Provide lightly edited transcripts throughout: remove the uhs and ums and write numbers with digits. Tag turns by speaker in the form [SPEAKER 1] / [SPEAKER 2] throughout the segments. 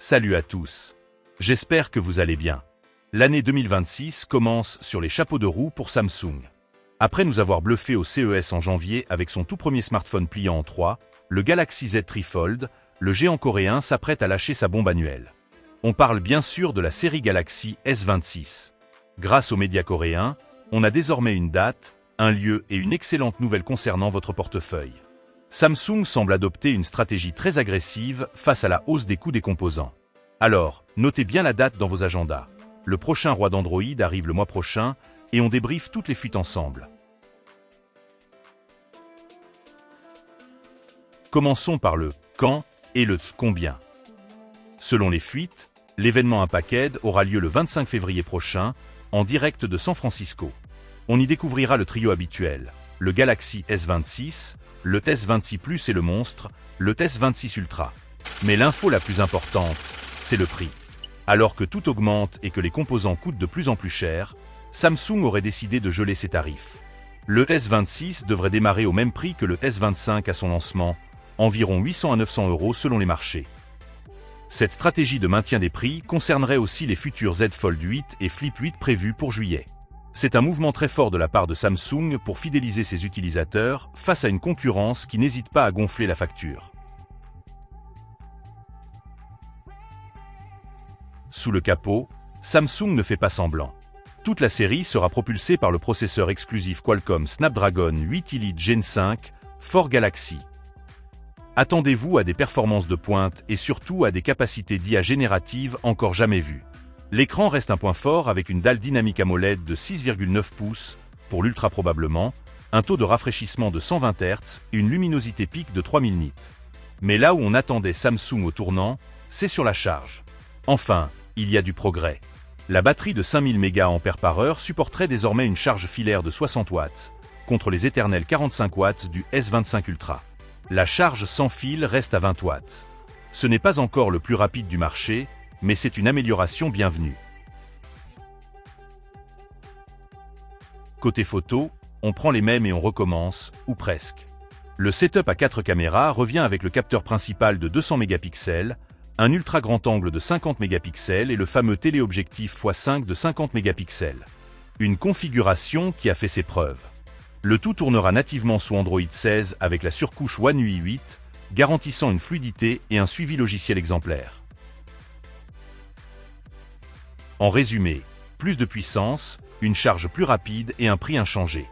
[SPEAKER 1] Salut à tous. J'espère que vous allez bien. L'année 2026 commence sur les chapeaux de roue pour Samsung. Après nous avoir bluffé au CES en janvier avec son tout premier smartphone pliant en 3, le Galaxy Z Fold, le géant coréen s'apprête à lâcher sa bombe annuelle. On parle bien sûr de la série Galaxy S26. Grâce aux médias coréens, on a désormais une date, un lieu et une excellente nouvelle concernant votre portefeuille. Samsung semble adopter une stratégie très agressive face à la hausse des coûts des composants. Alors, notez bien la date dans vos agendas. Le prochain roi d'Android arrive le mois prochain et on débriefe toutes les fuites ensemble. Commençons par le quand et le combien. Selon les fuites, l'événement Unpacked aura lieu le 25 février prochain, en direct de San Francisco. On y découvrira le trio habituel, le Galaxy S26, le S26 Plus et le monstre, le S26 Ultra. Mais l'info la plus importante, c'est le prix. Alors que tout augmente et que les composants coûtent de plus en plus cher, Samsung aurait décidé de geler ses tarifs. Le S26 devrait démarrer au même prix que le S25 à son lancement, environ 800 à 900 € selon les marchés. Cette stratégie de maintien des prix concernerait aussi les futurs Z Fold 8 et Flip 8 prévus pour juillet. C'est un mouvement très fort de la part de Samsung pour fidéliser ses utilisateurs face à une concurrence qui n'hésite pas à gonfler la facture. Sous le capot, Samsung ne fait pas semblant. Toute la série sera propulsée par le processeur exclusif Qualcomm Snapdragon 8 Elite Gen 5 for Galaxy. Attendez-vous à des performances de pointe et surtout à des capacités d'IA générative encore jamais vues. L'écran reste un point fort avec une dalle dynamique AMOLED de 6,9 pouces, pour l'ultra probablement, un taux de rafraîchissement de 120 Hz et une luminosité pic de 3000 nits. Mais là où on attendait Samsung au tournant, c'est sur la charge. Enfin, il y a du progrès. La batterie de 5000 mAh supporterait désormais une charge filaire de 60 watts, contre les éternels 45 watts du S25 Ultra. La charge sans fil reste à 20 watts. Ce n'est pas encore le plus rapide du marché, mais c'est une amélioration bienvenue. Côté photo, on prend les mêmes et on recommence, ou presque. Le setup à 4 caméras revient avec le capteur principal de 200 mégapixels, un ultra grand angle de 50 mégapixels et le fameux téléobjectif x5 de 50 mégapixels. Une configuration qui a fait ses preuves. Le tout tournera nativement sous Android 16 avec la surcouche One UI 8, garantissant une fluidité et un suivi logiciel exemplaire. En résumé, plus de puissance, une charge plus rapide et un prix inchangé.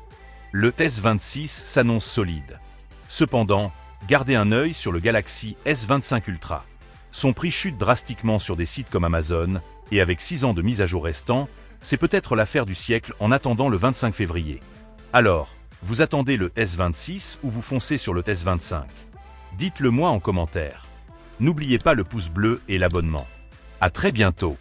[SPEAKER 1] Le S26 s'annonce solide. Cependant, gardez un œil sur le Galaxy S25 Ultra. Son prix chute drastiquement sur des sites comme Amazon, et avec 6 ans de mise à jour restant, c'est peut-être l'affaire du siècle en attendant le 25 février. Alors, vous attendez le S26 ou vous foncez sur le S25? Dites-le moi en commentaire. N'oubliez pas le pouce bleu et l'abonnement. À très bientôt.